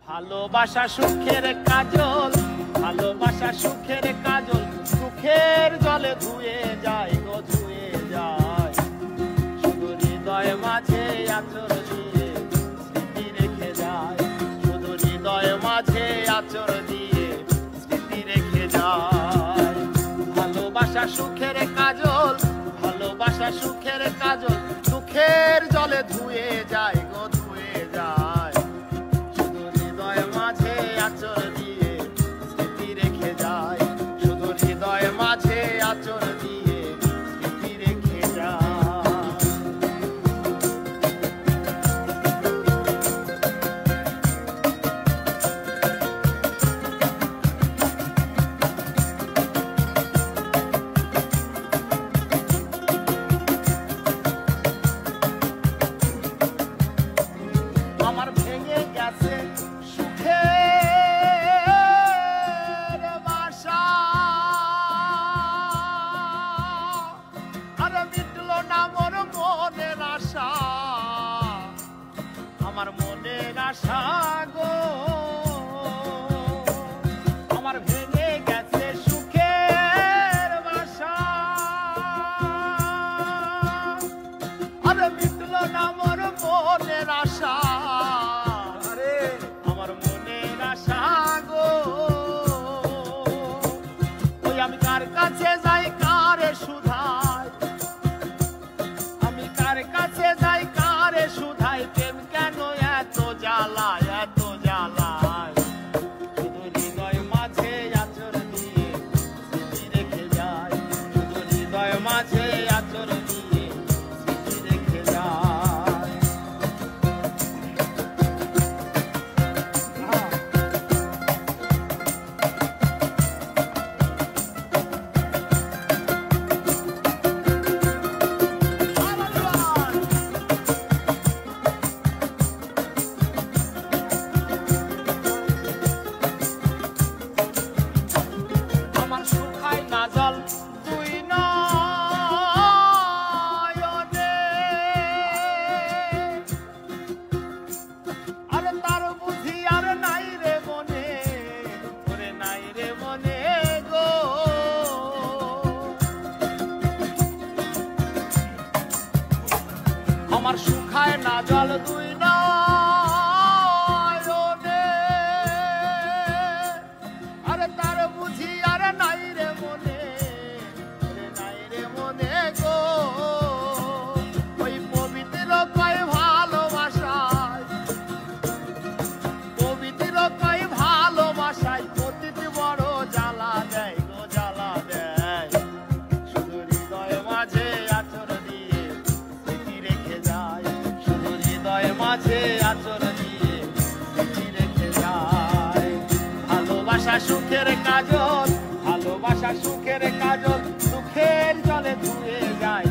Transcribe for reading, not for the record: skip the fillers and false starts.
ভালোবাসা সুখের কাজল, ভালোবাসা সুখের কাজল, সুখের জলে ধুয়ে যায় গো ধুয়ে যায়। শুধু হৃদয় মাঝে আচর দিয়ে স্মৃতি রেখে যায়, শুধু হৃদয় মাঝে আচর দিয়ে স্মৃতি রেখে যায়। ভালোবাসা সুখের কাজল, ভালোবাসা সুখের কাজল, সুখের জলে ধুয়ে যায় গো ধুয়ে যায়। শুধু হৃদয় মাঝে আচর দিয়ে স্মৃতি রেখে যায়, শুধু হৃদয় মাঝে আচর দিয়ে স্মৃতি রেখে যায়। আমার ভেঙে গেছে সুখের বাসা, আর মিটলো না মোর মনের আশা, আমার মনের আশা গো। আমার ভেঙে গেছে সুখের বাসা, আর মিটলো না মোর মনের আশা, আমার মনের আশা গো। ওই আমি কার কাছে যাই কারে শুধাই, আমি কার কাছে যাই কারে শুধাই, প্রেম কেন এত জ্বালায় এত জ্বালায়। শুধু হৃদয় মাঝে আচর দিয়ে স্মৃতি রেখে যায়, শুধু হৃদয় মাঝে আচর দিয়ে স্মৃতি রেখে যায়। আমার শুকায় না জল দুই নয়নে, আর তার বুঝি আর নাই রে মনে, ওরে নাই রে মনে গো। আমার শুকায় না জল দুই নয়নে, আরে তার বুঝি আর নাই রে মনে, ওরে নাই রে মনে গো। ওই পবিত্র কয় ভালোবাসায়, পবিত্র কয় ভালোবাসায় প্রতিটি বড় জ্বালা দেয় গো জ্বালা দেয়। শুধু হৃদয় মাঝে আচর দিয়ে স্মৃতি রেখে যায়, শুধু হৃদয় মাঝে আচর দিয়ে স্মৃতি রেখে যায়। ভালোবাসা সুখের কাজল, ভালোবাসা সুখের কাজল, সুখের জলে ধুয়ে যায়।